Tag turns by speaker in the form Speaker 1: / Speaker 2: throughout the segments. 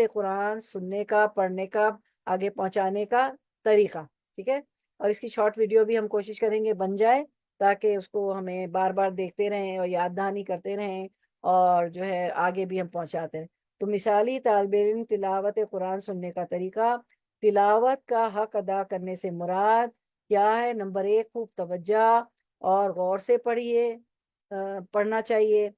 Speaker 1: قرآن سننے کا، پڑھنے کا، آگے پہنچانے کا طریقہ، ٹھیک ہے؟ اور اس کی شارٹ ویڈیو بھی ہم کوشش کریں گے بن جائے، تاکہ اس کو ہمیں بار بار دیکھتے رہیں اور یاد دہانی کرتے رہیں، اور جو ہے آگے بھی ہم پہنچاتے رہیں۔ تو مثالی طالب علم تلاوت قرآن سننے کا طریقہ: تلاوت کا حق ادا کرنے سے مراد کیا ہے؟ نمبر 1، خوب توجہ اور غور سے پڑھیے، پڑھنا چاہیے،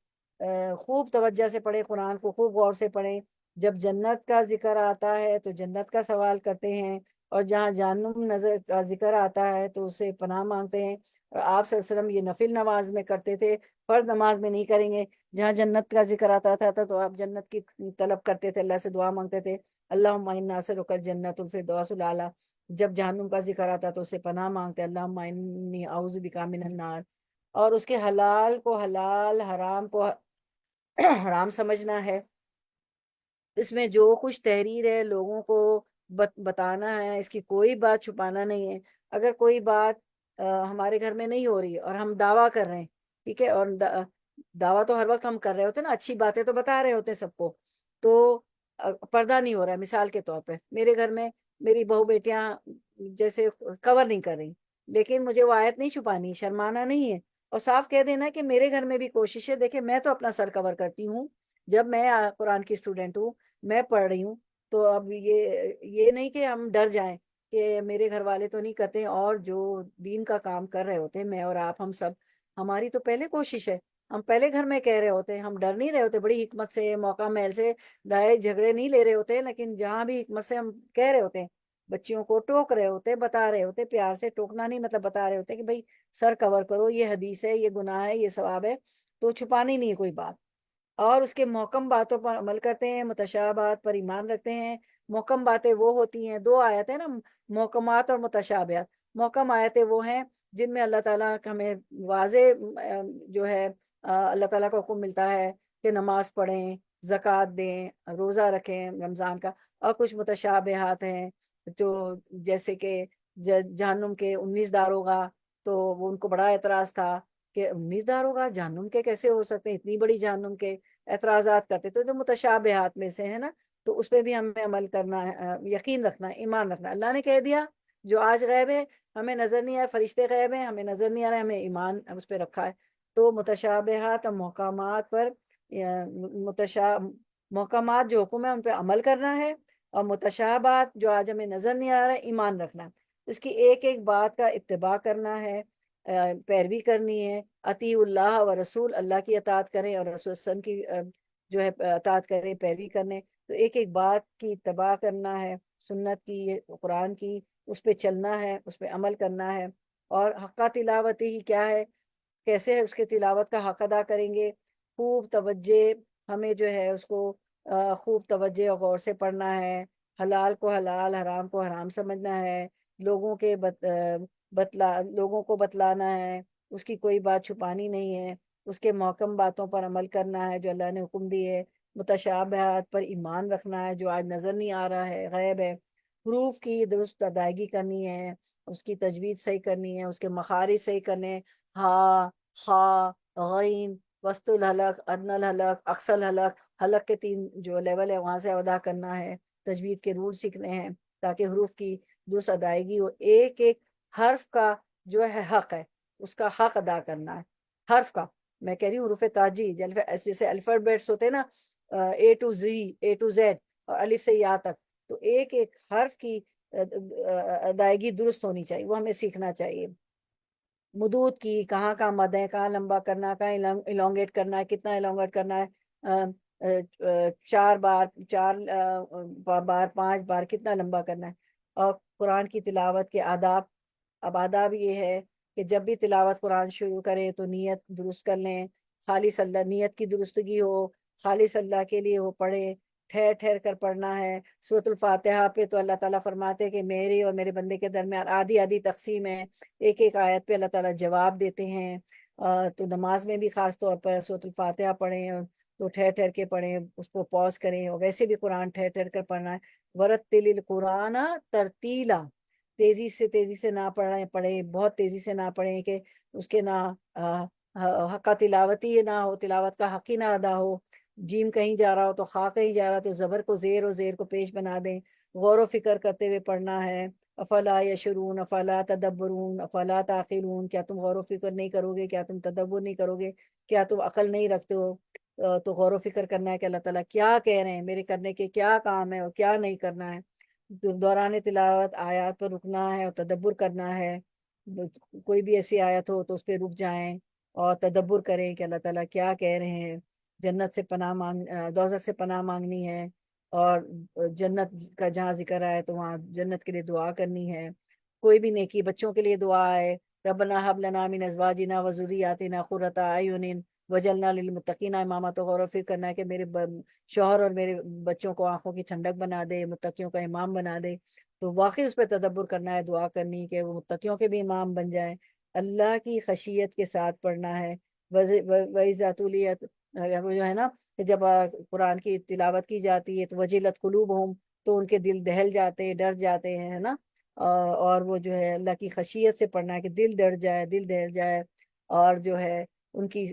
Speaker 1: خوب توجہ سے پڑھیں قرآن کو، خوب غور سے پڑھیں۔ جب جنت کا ذکر آتا ہے تو جنت کا سوال کرتے ہیں، اور جہاں جہنم نظر کا ذکر آتا ہے تو اسے پناہ مانگتے ہیں۔ اور آپ صلی اللہ علیہ وسلم یہ نفل نماز میں کرتے تھے، فرض نماز میں نہیں کریں گے۔ جہاں جنت کا ذکر آتا تھا تو آپ جنت کی طلب کرتے تھے، اللہ سے دعا مانگتے تھے، اللہم انا نسألک الجنۃ الفردوس الاعلیٰ۔ جب جہنم کا ذکر آتا تو اسے پناہ مانگتے، اللہم انی اعوذ بک من النار۔ اور اس کے حلال کو حلال، حرام کو حرام سمجھنا ہے۔ اس میں جو کچھ تحریر ہے لوگوں کو بتانا ہے، اس کی کوئی بات چھپانا نہیں ہے۔ اگر کوئی بات ہمارے گھر میں نہیں ہو رہی اور ہم دعویٰ کر رہے ہیں، ٹھیک ہے، اور دعویٰ تو ہر وقت ہم کر رہے ہوتے ہیں نا، اچھی باتیں تو بتا رہے ہوتے ہیں سب کو، تو پردہ نہیں ہو رہا ہے۔ مثال کے طور پہ میرے گھر میں میری بہو بیٹیاں جیسے کور نہیں کر رہی، لیکن مجھے وہ آیت نہیں چھپانی، شرمانا نہیں ہے، اور صاف کہہ دینا کہ میرے گھر میں بھی کوشش ہے، دیکھیں میں تو اپنا سر کور کرتی ہوں، جب میں قرآن کی اسٹوڈنٹ ہوں، میں پڑھ رہی ہوں، تو اب یہ نہیں کہ ہم ڈر جائیں کہ میرے گھر والے تو نہیں کرتے، اور جو دین کا کام کر رہے ہوتے ہیں، میں اور آپ، ہم سب، ہماری تو پہلے کوشش ہے، ہم پہلے گھر میں کہہ رہے ہوتے ہیں، ہم ڈر نہیں رہے ہوتے، بڑی حکمت سے، موقع محل سے لڑائی جھگڑے نہیں لے رہے ہوتے ہیں، لیکن جہاں بھی حکمت سے ہم کہہ رہے ہوتے ہیں، بچیوں کو ٹوک رہے ہوتے، بتا رہے ہوتے، پیار سے ٹوکنا نہیں، مطلب بتا رہے ہوتے کہ بھائی سر کور کرو، یہ حدیث ہے، یہ گناہ ہے، یہ ثواب ہے، تو چھپانی نہیں ہے کوئی بات۔ اور اس کے محکم باتوں پر عمل کرتے ہیں، متشابہات پر ایمان رکھتے ہیں۔ محکم باتیں وہ ہوتی ہیں، دو آیت ہیں نا، محکمات اور متشابہات۔ محکم آیتیں وہ ہیں جن میں اللہ تعالیٰ کا ہمیں واضح جو ہے اللہ تعالیٰ کا حکم ملتا ہے کہ نماز پڑھیں، زکوٰۃ دیں، روزہ رکھیں رمضان کا۔ اور کچھ متشابہات ہیں جو جیسے کہ جہنم کے 19 داروغہ، تو وہ ان کو بڑا اعتراض تھا کہ 19 داروغہ جہنم کے کیسے ہو سکتے ہیں، اتنی بڑی جہنم کے، اعتراضات کرتے، تو جو متشابہات میں سے ہے نا، تو اس پہ بھی ہمیں عمل کرنا ہے، یقین رکھنا ہے، ایمان رکھنا ہے۔ اللہ نے کہہ دیا جو آج غیب ہے ہمیں نظر نہیں آیا، فرشتے غیب ہیں ہمیں نظر نہیں آ رہے، ہمیں ایمان اس پہ رکھا ہے۔ تو متشابہات اور محکمات پر محکمات جو حکم ہے ان پہ عمل کرنا ہے، اور متشابہات جو آج ہمیں نظر نہیں آ رہا ہے، ایمان رکھنا ہے، اس کی ایک ایک بات کا اتباع کرنا ہے، پیروی کرنی ہے۔ اطیع اللہ و رسول، اللہ کی اطاعت کریں اور رسول وسلم کی جو ہے اطاعت کریں، پیروی کرنے، تو ایک ایک بات کی اتباع کرنا ہے، سنت کی، قرآن کی، اس پہ چلنا ہے، اس پہ عمل کرنا ہے۔ اور حقہ تلاوت ہی کیا ہے، کیسے اس کے تلاوت کا حق ادا کریں گے؟ خوب توجہ، ہمیں جو ہے اس کو خوب توجہ اور غور سے پڑھنا ہے، حلال کو حلال، حرام کو حرام سمجھنا ہے، لوگوں کے لوگوں کو بتلانا ہے، اس کی کوئی بات چھپانی نہیں ہے، اس کے محکم باتوں پر عمل کرنا ہے جو اللہ نے حکم دی ہے، متشابہات پر ایمان رکھنا ہے جو آج نظر نہیں آ رہا ہے، غیب ہے، حروف کی درست ادائیگی کرنی ہے، اس کی تجوید صحیح کرنی ہے، اس کے مخارج صحیح کرنے، ہا، خا، غین، وسط الحلق، ادنى الحلق، اقصى الحلق، حلق کے 3 جو لیول ہے وہاں سے ادا کرنا ہے، تجوید کے رول سیکھنے ہیں تاکہ حروف کی درست ادائیگی ہو، ایک ایک حرف کا جو ہے حق ہے، اس کا حق ادا کرنا ہے، حرف کا، میں کہہ رہی ہوں حروف تاجی، جیسے الفابیٹس ہوتے ہیں نا، A to Z, A to Z, اور الف سے یا تک، تو ایک ایک حرف کی ادائیگی درست ہونی چاہیے، وہ ہمیں سیکھنا چاہیے۔ مدود کی، کہاں کہاں مد ہے، کہاں لمبا کرنا، کہاں الونگیٹ کرنا ہے، کتنا الونگیٹ کرنا ہے، 4 بار، 4 بار، 5 بار، کتنا لمبا کرنا ہے۔ اور قرآن کی تلاوت کے آداب، اب آداب یہ ہے کہ جب بھی تلاوت قرآن شروع کریں تو نیت درست کر لیں، خالص اللہ، نیت کی درستگی ہو، خالص اللہ کے لیے وہ پڑھیں، ٹھہر ٹھہر کر پڑھنا ہے۔ سورۃ الفاتحہ پہ تو اللہ تعالیٰ فرماتے ہیں کہ میرے اور میرے بندے کے درمیان آدھی آدھی تقسیم ہے، ایک ایک آیت پہ اللہ تعالیٰ جواب دیتے ہیں۔ تو نماز میں بھی خاص طور پر سورۃ الفاتحہ پڑھیں تو ٹھہر ٹھہر کے پڑھیں، اس کو پوز کریں، اور ویسے بھی قرآن ٹھہر ٹھہر کر پڑھنا ہے۔ ورتل القرآن ترتیلا، تیزی سے نہ پڑھیں، بہت تیزی سے نہ پڑھیں کہ اس کے نہ حق تلاوتی نہ ہو، تلاوت کا حق ہی نہ ادا ہو۔ جیم کہیں جا رہا ہو تو خا کہیں جا رہا تو زبر کو زیر اور زیر کو پیش بنا دیں، غور و فکر کرتے ہوئے پڑھنا ہے۔ افلا یشرون افلا تدبرون افلا تعقلون، کیا تم غور و فکر نہیں کرو گے، کیا تم تدبر نہیں کرو گے، کیا تم عقل نہیں رکھتے ہو؟ تو غور و فکر کرنا ہے کہ اللہ تعالیٰ کیا کہہ رہے ہیں، میرے کرنے کے کیا کام ہے اور کیا نہیں کرنا ہے۔ دوران تلاوت آیات پر رکنا ہے اور تدبر کرنا ہے، کوئی بھی ایسی آیت ہو تو اس پہ رک جائیں اور تدبر کریں کہ اللہ تعالیٰ کیا کہہ رہے ہیں۔ جنت سے پناہ دوزخ سے پناہ مانگنی ہے، اور جنت کا جہاں ذکر آئے تو وہاں جنت کے لیے دعا کرنی ہے۔ کوئی بھی نیکی، بچوں کے لیے دعا ہے، ربنا حب لنا من ازواجنا و ذریاتنا قرۃ اعین وجعلنا للمتقین اماما، تو غور و فکر کرنا ہے کہ میرے شوہر اور میرے بچوں کو آنکھوں کی ٹھنڈک بنا دے، متقیوں کا امام بنا دے۔ تو واقعی اس پہ تدبر کرنا ہے، دعا کرنی کہ وہ متقیوں کے بھی امام بن جائیں، اللہ کی خشیت کے ساتھ پڑھنا ہے۔ وَإِذَا تُلِيَتْ، وہ جو ہے نا کہ جب قرآن کی تلاوت کی جاتی ہے تو وجلت قلوبہم، تو ان کے دل دہل جاتے، ڈر جاتے ہیں، ہے نا۔ اور وہ جو ہے اللہ کی خشیت سے پڑھنا ہے کہ دل ڈر جائے، دل دہل جائے، اور جو ہے ان کی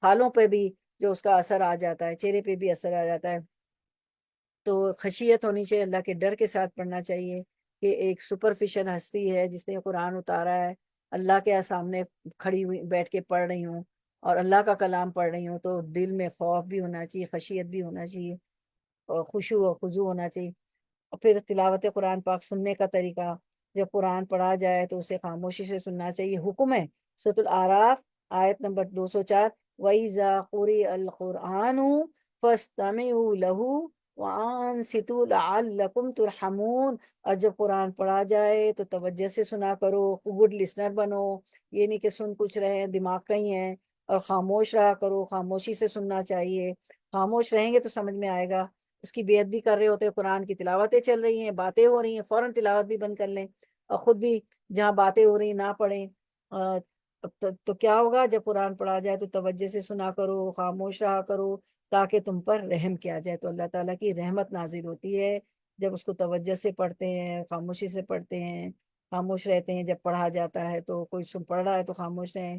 Speaker 1: حالوں پہ بھی جو اس کا اثر آ جاتا ہے، چہرے پہ بھی اثر آ جاتا ہے۔ تو خشیت ہونی چاہیے، اللہ کے ڈر کے ساتھ پڑھنا چاہیے کہ ایک سپرفیشل ہستی ہے جس نے قرآن اتارا ہے، اللہ کے سامنے کھڑی ہوئی بیٹھ کے پڑھ رہی ہوں اور اللہ کا کلام پڑھ رہی ہوں، تو دل میں خوف بھی ہونا چاہیے، خشیت بھی ہونا چاہیے، اور خشوع و خضوع ہونا چاہیے۔ اور پھر تلاوت قرآن پاک سننے کا طریقہ، جب قرآن پڑھا جائے تو اسے خاموشی سے سننا چاہیے، حکم ہے۔ سورۃ الاعراف آیت نمبر 204، وَإِذَا قُرِئَ الْقُرْآنُ فَاسْتَمِعُوا لَهُ وَأَنصِتُوا لَعَلَّكُمْ تُرْحَمُونَ، اور جب قرآن پڑھا جائے تو توجہ سے سنا کرو، گڈ لسنر بنو، یہ نہیں کہ سن کچھ رہے ہیں دماغ کہیں ہے، اور خاموش رہا کرو، خاموشی سے سننا چاہیے۔ خاموش رہیں گے تو سمجھ میں آئے گا۔ اس کی بیعت بھی کر رہے ہوتے ہیں، قرآن کی تلاوتیں چل رہی ہیں، باتیں ہو رہی ہیں، فوراً تلاوت بھی بند کر لیں، اور خود بھی جہاں باتیں ہو رہی ہیں نہ پڑھیں۔ تو کیا ہوگا، جب قرآن پڑھا جائے تو توجہ سے سنا کرو، خاموش رہا کرو، تاکہ تم پر رحم کیا جائے۔ تو اللہ تعالیٰ کی رحمت نازل ہوتی ہے جب اس کو توجہ سے پڑھتے ہیں، خاموشی سے پڑھتے ہیں، خاموش رہتے ہیں۔ جب پڑھا جاتا ہے تو کوئی سن پڑھ رہا ہے تو خاموش رہیں۔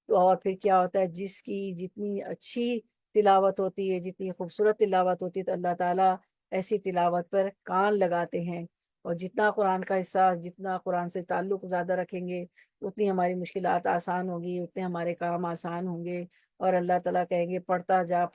Speaker 1: تو اور پھر کیا ہوتا ہے، جس کی جتنی اچھی تلاوت ہوتی ہے، جتنی خوبصورت تلاوت ہوتی ہے، تو اللہ تعالیٰ ایسی تلاوت پر کان لگاتے ہیں، اور جتنا قرآن کا حصہ، جتنا قرآن سے تعلق زیادہ رکھیں گے، اتنی ہماری مشکلات آسان ہوگی، اتنے ہمارے کام آسان ہوں گے، اور اللہ تعالیٰ کہیں گے پڑھتا جا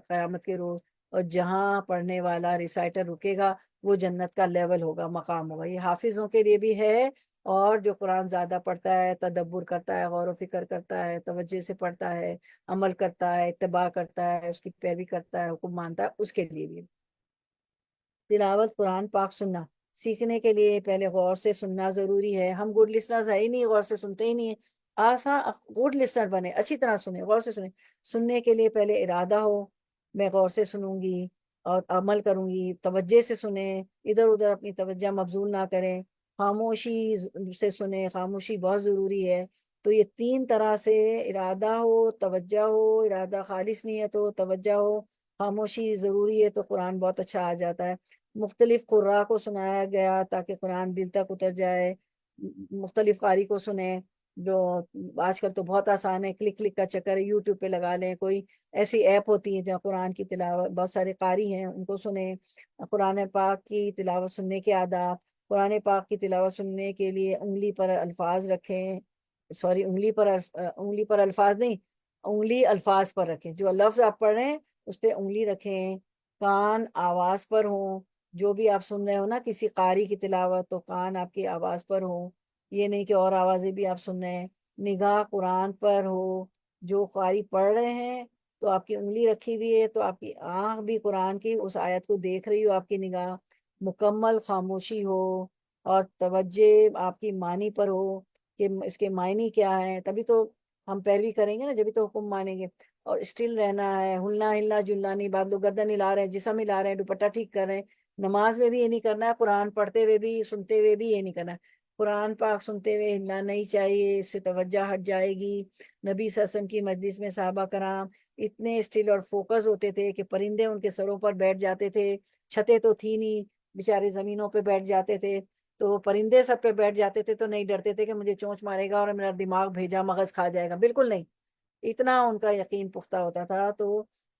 Speaker 1: قیامت کے روز، اور جہاں پڑھنے والا ریسائٹر رکے گا وہ جنت کا لیول ہوگا، مقام ہوگا۔ یہ حافظوں کے لیے بھی ہے، اور جو قرآن زیادہ پڑھتا ہے، تدبر کرتا ہے، غور و فکر کرتا ہے، توجہ سے پڑھتا ہے، عمل کرتا ہے، اتباع کرتا ہے، اس کی پیروی کرتا ہے، حکم مانتا ہے، اس کے لیے بھی۔ تلاوت قرآن پاک سننا سیکھنے کے لیے پہلے غور سے سننا ضروری ہے۔ ہم گڈ لسنرز ہے ہی نہیں، غور سے سنتے ہی نہیں ہیں۔ آسان گڈ لسنر بنے، اچھی طرح سنیں، غور سے سنیں۔ سننے کے لیے پہلے ارادہ ہو، میں غور سے سنوں گی اور عمل کروں گی، توجہ سے سنیں، ادھر ادھر اپنی توجہ مبذول نہ کریں، خاموشی سے سنیں، خاموشی بہت ضروری ہے۔ تو یہ تین طرح سے، ارادہ ہو، توجہ ہو، ارادہ خالص نیت ہو، توجہ ہو، خاموشی ضروری ہے، تو قرآن بہت اچھا آ جاتا ہے۔ مختلف قراء کو سنایا گیا تاکہ قرآن دل تک اتر جائے، مختلف قاری کو سنیں۔ جو آج کل تو بہت آسان ہے، کلک کلک کا چکر ہے، یوٹیوب پہ لگا لیں، کوئی ایسی ایپ ہوتی ہے جہاں قرآن کی تلاوت، بہت سارے قاری ہیں ان کو سنیں۔ قرآن پاک کی تلاوت سننے کے آداب، قرآن پاک کی تلاوت سننے کے لیے انگلی پر الفاظ رکھیں، سوری انگلی پر الفاظ نہیں، انگلی الفاظ پر رکھیں، جو لفظ آپ پڑھ رہے ہیں اس پہ انگلی رکھیں، کان آواز پر ہوں، جو بھی آپ سن رہے ہو نا کسی قاری کی تلاوت، تو کان آپ کی آواز پر ہوں، یہ نہیں کہ اور آوازیں بھی آپ سن رہے ہیں۔ نگاہ قرآن پر ہو، جو قاری پڑھ رہے ہیں تو آپ کی انگلی رکھی ہوئی ہے، تو آپ کی آنکھ بھی قرآن کی اس آیت کو دیکھ رہی ہو، آپ کی نگاہ مکمل خاموشی ہو، اور توجہ آپ کی معنی پر ہو کہ اس کے معنی کیا ہیں، تبھی تو ہم پیروی کریں گے نا، جبھی تو حکم مانیں گے۔ اور اسٹل رہنا ہے، ہلنا ہلنا جلنا نہیں، بعض لوگ گردن ہلا رہے ہیں، جسم ہلا رہے ہیں، دوپٹہ ٹھیک کر رہے ہیں۔ نماز میں بھی یہ نہیں کرنا ہے، قرآن پڑھتے ہوئے بھی، سنتے ہوئے بھی یہ نہیں کرنا ہے۔ قرآن پاک سنتے ہوئے ہلنا نہیں چاہیے، اس سے توجہ ہٹ جائے گی۔ نبی صلی اللہ علیہ وسلم کی مجلس میں صحابہ کرام اتنے اسٹل اور فوکس ہوتے تھے کہ پرندے ان کے سروں پر بیٹھ جاتے تھے، چھتیں تو تھی نہیں، بیچارے زمینوں پہ بیٹھ جاتے تھے، تو پرندے سب پہ بیٹھ جاتے تھے، تو نہیں ڈرتے تھے کہ مجھے چونچ مارے گا اور میرا دماغ بھیجا مغز کھا جائے گا، بالکل نہیں، اتنا ان کا یقین پختہ ہوتا تھا۔ تو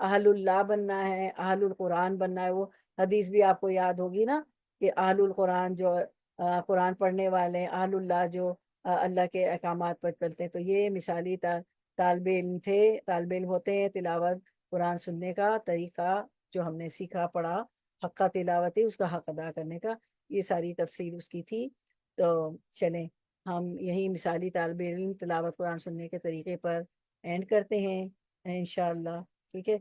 Speaker 1: اہل اللہ بننا ہے، اہل القرآن بننا ہے۔ وہ حدیث بھی آپ کو یاد ہوگی نا کہ اہل القرآن جو قرآن پڑھنے والے ہیں، اہل اللہ جو اللہ کے احکامات پر چلتے ہیں۔ تو یہ مثالی طالب علم تھے، طالب علم ہوتے ہیں۔ تلاوت قرآن سننے کا طریقہ جو ہم نے سیکھا پڑھا، حق تلاوت ہے، اس کا حق ادا کرنے کا، یہ ساری تفصیل اس کی تھی۔ تو چلیں ہم یہی مثالی طالب علم تلاوت قرآن سننے کے طریقے پر اینڈ کرتے ہیں انشاءاللہ، ٹھیک ہے۔